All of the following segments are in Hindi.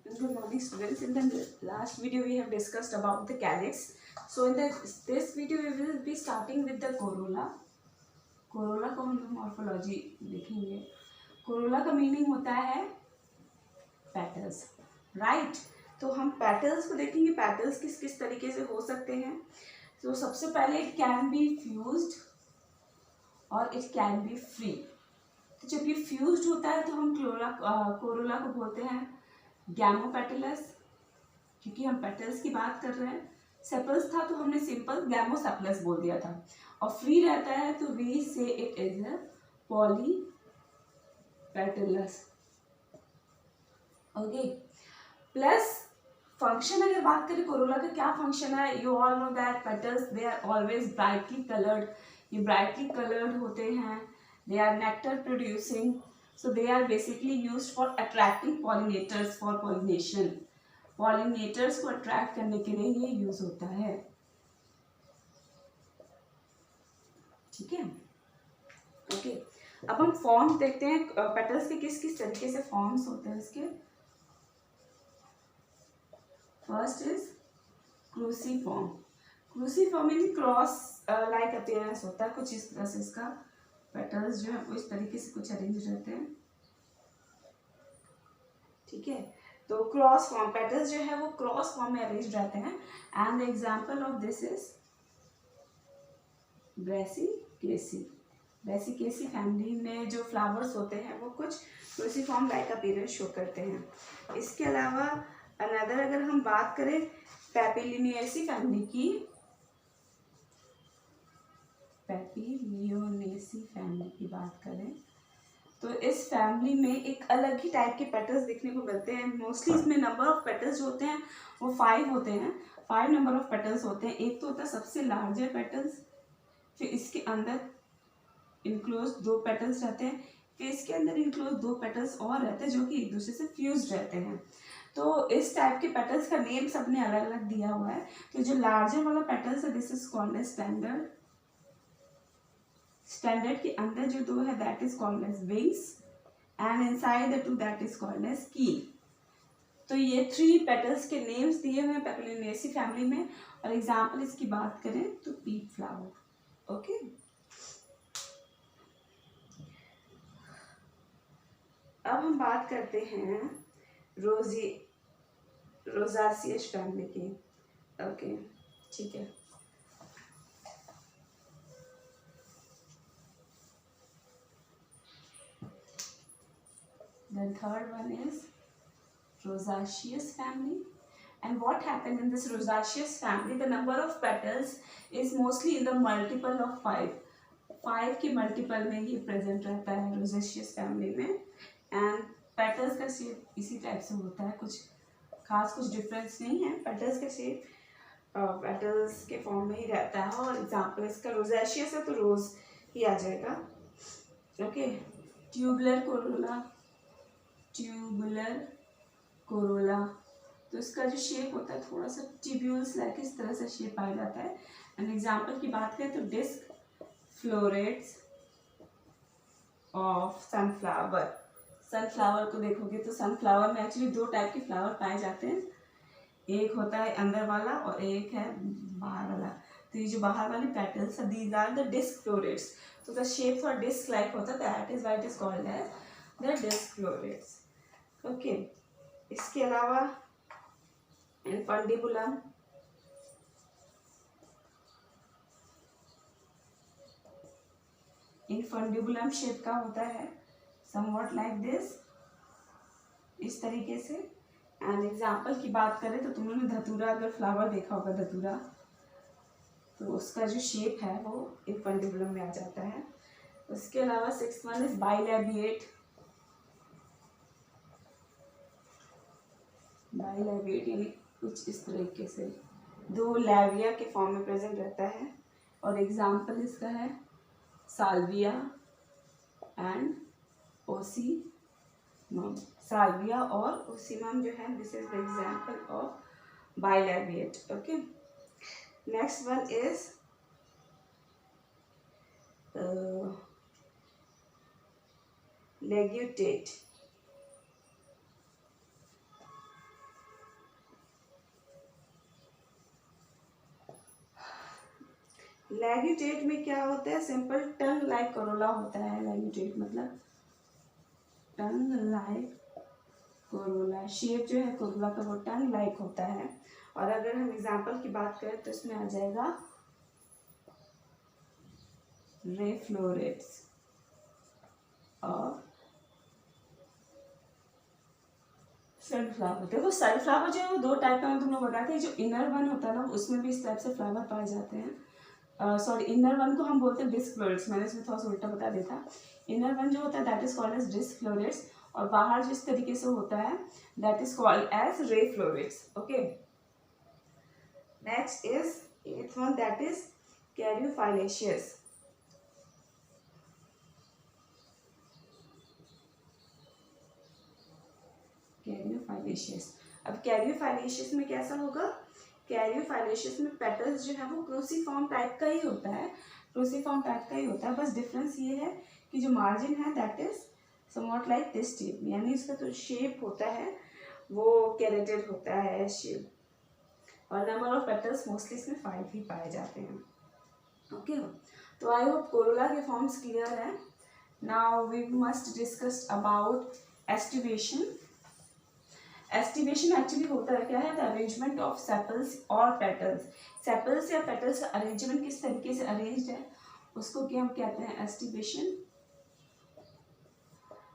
Good morning, students. In the last video, we have discussed about the calyx. So, in this video, we will be starting with the corolla. Corolla को हम मॉर्फोलॉजी देखेंगे. Corolla का मीनिंग होता है पेटल्स, राइट. तो हम पेटल्स को देखेंगे. पेटल्स किस किस तरीके से हो सकते हैं. तो सबसे पहले इट कैन बी फ्यूज्ड और इट कैन बी फ्री. तो जब ये फ्यूज्ड होता है तो हम कोरोला को बोलते हैं गैमोपेटलस, क्योंकि हम पेटल्स की बात कर रहे हैं. सेपल्स था तो हमने सिंपल गैमोसेपलस बोल दिया था. और फ्री रहता है तो we say it is a polypetalous. Okay. Plus function अगर बात करें कोरोला का क्या फंक्शन है, you all know that petals they are always brightly coloured. ये ब्राइटली कलर्ड होते हैं. They are nectar producing. So they are basically used for attracting pollinators for pollination. Pollinators को attract करने के लिए ये use होता है. ठीक है. ओके. अब हम फॉर्म्स देखते हैं पेटल्स के किस किस तरीके से फॉर्म्स होते हैं इसके. First is cruciform. Cruciform in cross like appearance होता है. कुछ इस तरह से इसका पेटल्स जो है वो इस तरीके से कुछ अरेंज रहते हैं. ठीक है. तो क्रॉस फॉर्म पेटल्स जो है वो क्रॉस फॉर्म में अरेंज रहते हैं. And the example of this is Brassicaceae. Brassicaceae family में जो फ्लावर्स होते हैं वो कुछ क्रूसीफॉर्म लाइक अपीयरेंस शो करते हैं. इसके अलावा अनदर अगर हम बात करें पेपिलिनियेसी फैमिली की, पेपिलियोनेसी फैमिली की बात करें तो इस फैमिली में एक अलग ही टाइप के पेटल्स देखने को मिलते हैं. मोस्टली इसमें नंबर ऑफ पेटल्स जो होते हैं वो 5 होते हैं. 5 नंबर ऑफ पेटल्स होते हैं. एक तो होता है सबसे लार्जर पेटल्स, फिर इसके अंदर इनक्लोज 2 पेटल्स रहते हैं, फिर इसके अंदर इनक्लोज 2 पेटल्स और रहते हैं जो कि एक दूसरे से फ्यूज रहते हैं. तो इस टाइप के पेटल्स का नेम सबने अलग अलग दिया हुआ है. तो जो लार्जर वाला पेटल्स है this is called as standard. Standard के अंदर जो 2 है that is called as wings and inside the 2 that is called as keel. तो ये 3 पेटल्स के नेम्स दिए हुए हैं पेपिलिनेसी फैमिली में. और एग्जांपल इसकी बात करें तो पीप फ्लावर. ओके. अब हम बात करते हैं रोजासियस फैमिली की. ओके. ठीक है. Then third one is Rosaceous family. And what happened in this Rosaceous family? The number of petals is mostly in the multiple of 5. 5 के मल्टीपल में ये प्रेजेंट रहता है Rosaceous family में. एंड पेटल्स का शेप इसी टाइप से होता है. कुछ खास कुछ डिफरेंस नहीं है. पेटल्स का शेप पेटल्स के फॉर्म में ही रहता है. और एग्जाम्पल इसका रोजेशियस है तो रोज ही आ जाएगा. Okay. Tubular Corolla. Tubular Corolla तो इसका जो शेप होता है थोड़ा सा ट्यूब्यूल्स लाइक इस तरह से शेप आ जाता है. एंड एग्जाम्पल की बात करें तो disc florets of sunflower. Sunflower को देखोगे तो सनफ्लावर में एक्चुअली 2 टाइप के फ्लावर पाए जाते हैं. एक होता है अंदर वाला और एक है बाहर वाला. तो ये जो बाहर वाली पेटल्स है these are the disc florets. तो the shape for disc like होता है that is why it is called as the disc florets. Okay. इसके अलावा इनफंडिबुलम. इनफंडिबुलम शेप का होता है समवॉट लाइक दिस, इस तरीके से. एंड एग्जाम्पल की बात करें तो तुम लोगों ने धतूरा अगर फ्लावर देखा होगा धतूरा तो उसका जो शेप है वो इनफंडिबुलम में आ जाता है. उसके अलावा 6th वन इज बाइलैबिएट. बाइलैबिएट यानी कुछ इस तरीके से 2 लैविया के फॉर्म में प्रेजेंट रहता है. और एग्जाम्पल इसका है साल्विया एंड ओसीमम. साल्विया और ओसीमम जो है this is the example of bilabiate. Okay. Next one is ligulate. Ligulate में क्या होता है, सिंपल टंग लाइक कोरोला होता है। लैग्यूटेट मतलब टंग लाइक कोरोला, शेप जो है कोरोला का वो टंग लाइक होता है। और अगर हम एग्जाम्पल की बात करें तो इसमें आ जाएगा रे फ्लोरेट्स और सनफ्लावर। देखो सनफ्लावर जो है वो दो टाइप का मैं तुम लोग बताते हैं, जो इनर वन होता है ना उसमें भी इस टाइप से फ्लावर पाए जाते हैं। सॉरी, इनर वन को हम बोलते हैं डिस्क फ्लोरेट्स, मैंने इसमें थोड़ा सा उल्टा बता दिया था। इनर वन जो होता है that is called as disc florets, और बाहर जिस तरीके से होता है that is called as ray florets. Okay, next is eighth one that is caryophyllaceae. Caryophyllaceae, अब कैरियोफाइलेशियस में कैसा होगा, कैरियोफाइलेशियस में पेटल्स जो है वो क्रूसीफॉर्म टाइप का ही होता है, क्रूसीफॉर्म टाइप का ही होता है। बस डिफरेंस ये है कि जो मार्जिन है that is somewhat like this shape, यानी इसका जो शेप होता है वो कैरेटेड होता है शेप। और नंबर ऑफ पेटल्स मोस्टली इसमें 5 ही पाए जाते हैं। ओके, तो आई होप कोरोला के फॉर्म्स क्लियर है। Now we must discuss about aestivation. Aestivation actually होता है क्या है, द अरेंजमेंट ऑफ सेपल्स और पेटल्स। सेपल्स या पेटल्स का अरेंजमेंट किस तरीके से अरेंज्ड है उसको क्या हम कहते हैं, एस्टिवेशन।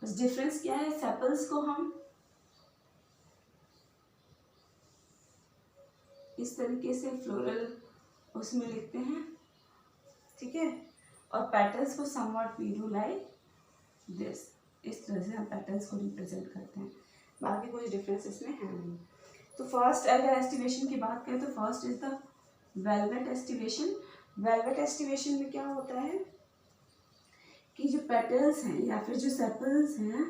बस डिफरेंस क्या है, सेपल्स को हम इस तरीके से फ्लोरल उसमें लिखते हैं, ठीक है, और पेटल्स को somewhat we do like this, इस तरह से हम पेटल्स को रिप्रेजेंट करते हैं। बाकी कोई डिफरेंस इसमें है नहीं। तो फर्स्ट अगर एस्टिवेशन की बात करें तो first is the velvet aestivation. Velvet aestivation में क्या होता है कि जो पेटल्स हैं या फिर जो सेपल्स हैं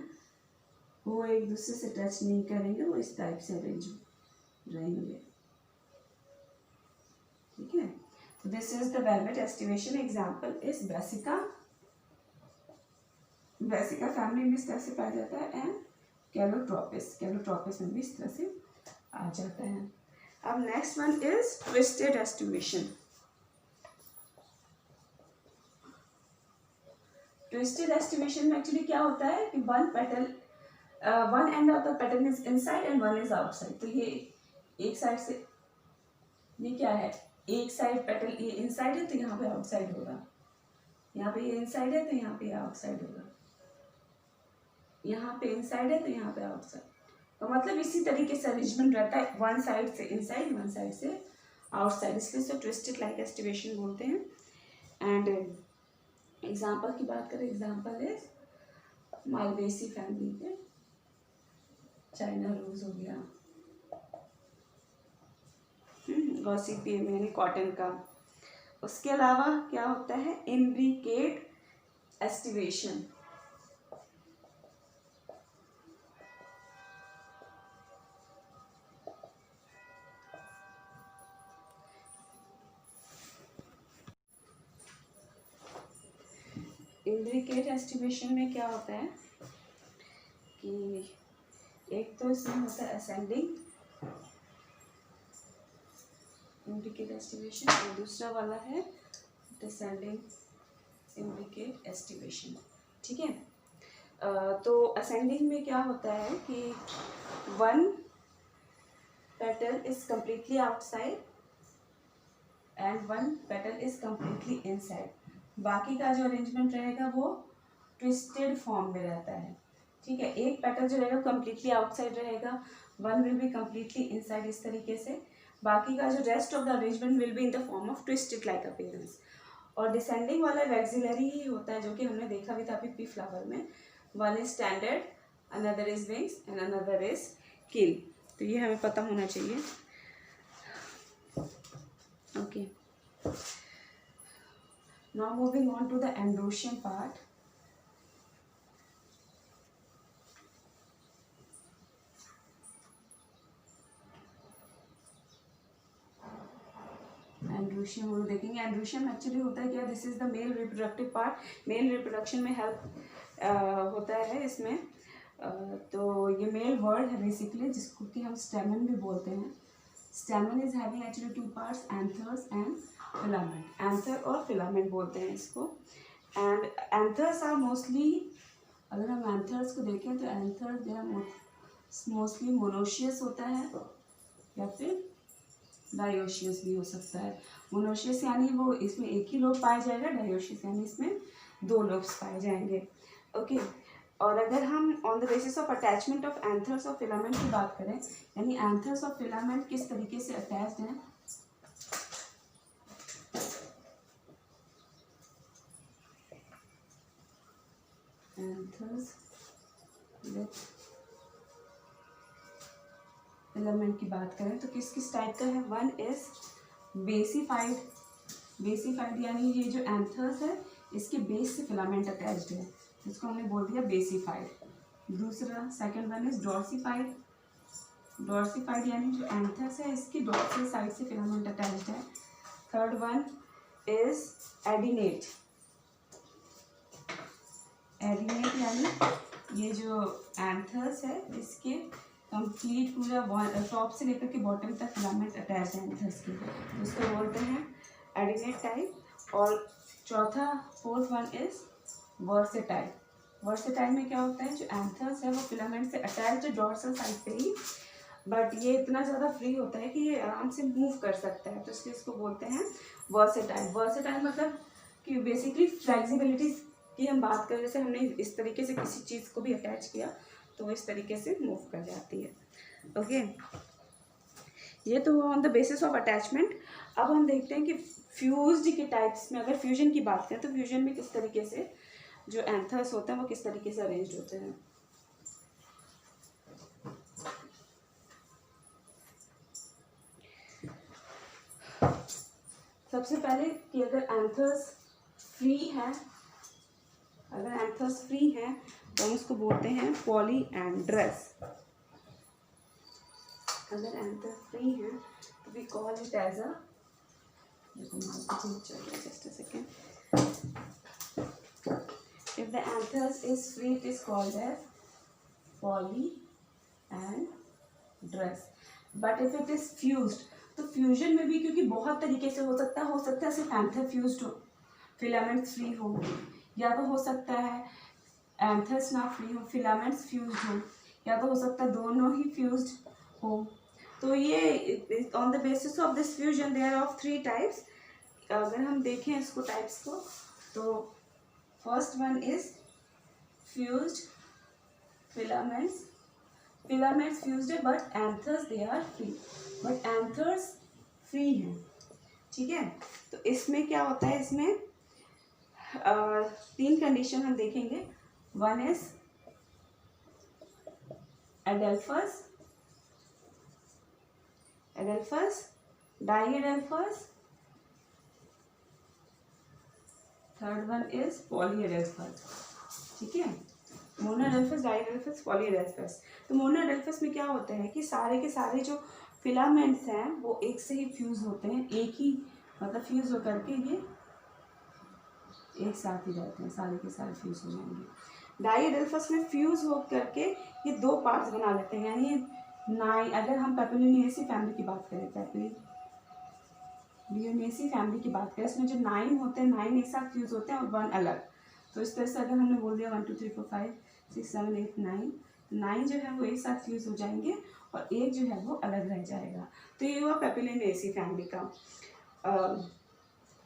वो एक दूसरे से टच नहीं करेंगे, वो इस टाइप से अरेंज रहेंगे, ठीक है। तो this is the velvet aestivation. Example is brassica. Brassica family में इस तरह से पाया जाता है, एंड कैलोट्रोपिस, कैलोट्रोपिस में भी इस तरह से आ जाता है। अब next one is twisted aestivation. Twisted aestivation में एक्चुअली क्या होता है कि one petal, one end of the petal is inside and one is outside. तो ये एक साइड से, ये क्या है, एक साइड पेटल ये इनसाइड है तो यहाँ पे आउटसाइड होगा, यहाँ पे ये इनसाइड है तो यहाँ पे आउटसाइड होगा, यहाँ पे इनसाइड है तो यहाँ पे आउटसाइड। तो मतलब इसी तरीके से अरेंजमेंट रहता है, वन साइड से इनसाइड वन साइड से आउटसाइड, इसलिए इसे ट्विस्टेड लाइक एस्टिवेशन बोलते हैं। एंड एग्जाम्पल की बात करें, एग्जाम्पल इज मालवेसी फैमिली के, चाइना रोज हो गया, गॉसिपियम यानी कॉटन का। उसके अलावा क्या होता है, इम्ब्रिकेट एस्टिवेशन। इम्ब्रिकेट एस्टिवेशन में क्या होता है कि एक तो इसमें होता है असेंडिंग इम्ब्रिकेट एस्टिवेशन, और दूसरा वाला है डिसेंडिंग इम्ब्रिकेट एस्टिवेशन, ठीक है। तो असेंडिंग में क्या होता है कि one petal is completely outside and one petal is completely inside. बाकी का जो अरेंजमेंट रहेगा वो ट्विस्टेड फॉर्म में रहता है, ठीक है। एक पेटल जो रहेगा कम्प्लीटली आउटसाइड रहेगा, one will be completely inside, इस तरीके से। बाकी का जो rest of the arrangement will be in the form of twisted like appearance. और डिसेंडिंग वाला वैक्सिलरी ही होता है, जो कि हमने देखा भी था अभी पी फ्लावर में। One is standard, another is wings and another is किल। तो ये हमें पता होना चाहिए, okay. Now moving on to the androecium part. Androecium वो देखेंगे। एंड्रोशियम एक्चुअली होता है क्या, this is the male reproductive part. Male reproduction में हेल्प होता है इसमें। तो ये मेल वर्ड है बेसिकली, जिसको कि हम स्टेमन भी बोलते हैं। स्टेमन is having actually two parts, anthers and filament, anther और फिलामेंट बोलते हैं इसको। एंड एंथर्स आर मोस्टली, अगर हम एंथर्स को देखें तो anther they are mostly monoecious होता है या फिर डायोशियस भी हो सकता है। मोनोशियस यानी वो इसमें एक ही लोब पाया जाएगा, डायोशियस यानी इसमें दो लोब्स पाए जाएंगे। ओके और अगर हम on the basis of attachment of anthers और फिलामेंट की बात करें, यानी एंथर्स और फिलामेंट किस तरीके से अटैच्ड हैं, एंथर्स विथ फिलामेंट की बात करें तो किस किस टाइप का है। वन इज बेसिफाइड, बेसिफाइड यानी ये जो एंथर्स है इसके बेस से फिलामेंट अटैच्ड है, इसको हमने बोल दिया बेसिफाइड। दूसरा सेकंड वन इज डॉर्सिफाइड, डॉर्सिफाइड यानी जो एंथर्स है इसकी डॉर्सल साइड से फिलामेंट अटैच्ड है। थर्ड वन इज एडिनेट, एडिनेट यानी ये जो एंथर्स है इसके कंप्लीट पूरा टॉप से लेकर के बॉटम तक फिलामेंट अटैच है एंथर्स के, तो इसको बोलते हैं एडिनेट टाइप। और चौथा fourth one is versatile. Versatile में क्या होता है, जो एंथर्स है वो फिलामेंट से अटैच्ड है डॉर्सल साइड पे ही, बट ये इतना ज़्यादा फ्री होता है कि ये आराम से मूव कर सकता है, तो इसलिए इसको बोलते हैं वर्सेटाइल। वर्सेटाइल मतलब कि बेसिकली फ्लेक्सिबिलिटी की हम बात करें, जैसे हमने इस तरीके से किसी चीज़ को भी अटैच किया तो वो इस तरीके से मूव कर जाती है। ओके ये तो on the basis of attachment. अब हम देखते हैं कि फ्यूज्ड के टाइप्स में, अगर फ्यूजन की बात करें तो फ्यूजन में किस तरीके से जो एंथर्स होते हैं वो किस तरीके से अरेंज होते हैं। सबसे पहले कि अगर एंथर्स फ्री है, अगर एंथर्स फ्री है तो हम उसको बोलते हैं पॉलीएंड्रस। अगर एंथर फ्री है तो we call it as a, just a second, if the anthers is free it is called as polyandrous, but if it is fused, तो फ्यूजन में भी क्योंकि बहुत तरीके से हो सकता है सिर्फ एंथर फ्यूज्ड हो, फिलामेंट्स फ्री हो, या तो हो सकता है एंथर्स ना फ्री हो फिलामेंट्स फ्यूज्ड हो, या तो हो सकता है दोनों ही फ्यूज्ड हो। तो ये on the basis of this fusion there of 3 types. अगर हम देखें इसको टाइप्स को तो first one is fused filaments, filaments fused है but anthers they are free, but anthers free हैं, ठीक है। तो इसमें क्या होता है, इसमें 3 कंडीशन हम देखेंगे। One is adelphous, adelphous, diadelphous, third one is polyadelphous, ठीक है। मोनोएडेल्फस, डाईएडेल्फस, पॉलीएडेल्फस। तो मोनोएडेल्फस में क्या होता है कि सारे के सारे जो फिलामेंट्स हैं वो एक से ही फ्यूज होते हैं, एक ही मतलब फ्यूज होकर के ये एक साथ ही रहते हैं, सारे के सारे फ्यूज हो जाएंगे। डाईएडेल्फस में फ्यूज हो करके ये 2 पार्ट्स बना लेते हैं, यानी 9, अगर हम पेपिलिनेसी फैमिली की बात करें, पेपिलिनेसी फैमिली की बात करें, इसमें जो 9 होते हैं 9 एक साथ फ्यूज होते हैं और 1 अलग। तो इस तरह से अगर हमने बोल दिया 1 2 3 4 5 6 7 8 9, 9 जो है वो एक साथ फ्यूज हो जाएंगे और एक जो है वो अलग रह जाएगा। तो ये हुआ पेपिलिनेसी फैमिली का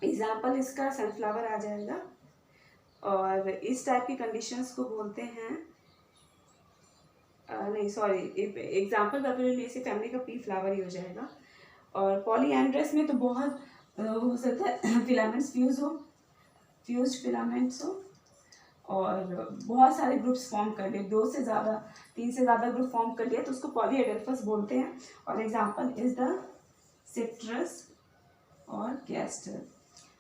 एग्जाम्पल, इसका सनफ्लावर आ जाएगा। और इस टाइप की कंडीशंस को बोलते हैं नहीं सॉरी, एग्जाम्पल पेपिलिनेसी फैमिली का पी फ्लावर ही हो जाएगा। और पॉलीएंड्रस में तो बहुत हो सकता है फिलामेंट्स फ्यूज हो, फ्यूज्ड फिलामेंट्स हो और बहुत सारे ग्रुप्स फॉर्म कर लिए, 2 से ज़्यादा 3 से ज़्यादा ग्रुप फॉर्म कर लिया तो उसको पॉलीएडेल्फस बोलते हैं। और एग्जाम्पल इज द सिट्रस और कैस्टर।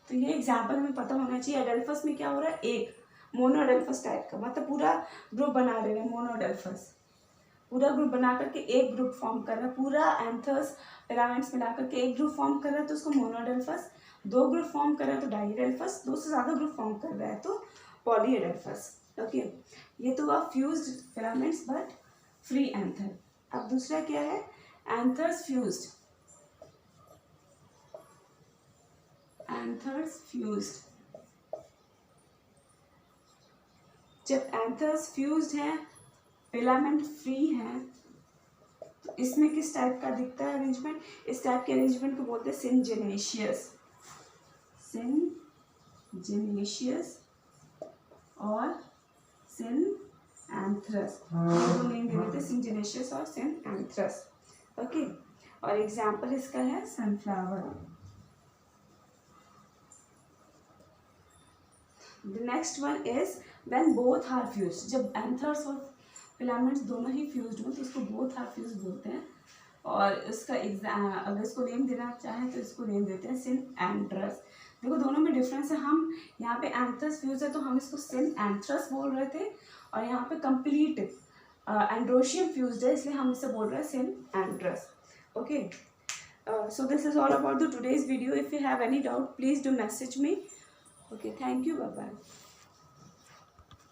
तो ये एग्जाम्पल हमें पता होना चाहिए। एडेल्फस में क्या हो रहा है, एक मोनोएडेल्फस टाइप का, मतलब पूरा ग्रुप बना रहे हैं मोनोएडेल्फस, पूरा ग्रुप बना करके एक ग्रुप फॉर्म कर रहा है, पूरा एंथर्स फिलामेंट्स मिला करके एक ग्रुप फॉर्म कर रहा है तो उसको मोनोएडेल्फस, 2 ग्रुप फॉर्म कर रहा है तो डाईएडेल्फस, 2 से ज़्यादा ग्रुप फॉर्म कर रहा है तो पॉलीएडेल्फस। ओके ये तो हुआ fused filaments but free anther. अब दूसरा क्या है, एंथर्स फ्यूज्ड। एंथर्स फ्यूज्ड, जब एंथर्स फ्यूज्ड है, फिलामेंट फ्री है, तो इसमें किस टाइप का दिखता है अरेंजमेंट? इस टाइप के अरेंजमेंट को बोलते हैं सिनजेनेशियस, सिनजेनेशियस और सिनएंथ्रस, दो नेम दे देते हैं, सिनजेनेशियस और सिनएंथ्रस। ओके, और एग्जाम्पल इसका है sunflower. The next one is when both are fused, जब एंथर्स और फिलामेंट्स दोनों ही फ्यूज्ड हो तो इसको बोथ आर फ्यूज्ड बोलते हैं। और इसका अगर इसको नेम देना चाहें तो इसको नेम देते हैं सिनएंथ्रस। देखो दोनों में डिफरेंस है, हम यहाँ पे एंथर्स फ्यूज है तो हम इसको सिनएंथ्रस बोल रहे थे, और यहाँ पे कंप्लीट एंड्रोशियम फ्यूज्ड है इसलिए हम इसे बोल रहे हैं synantherous. Okay, so this is all about the today's video. If you have any doubt, please do message me. Okay, thank you, bye bye.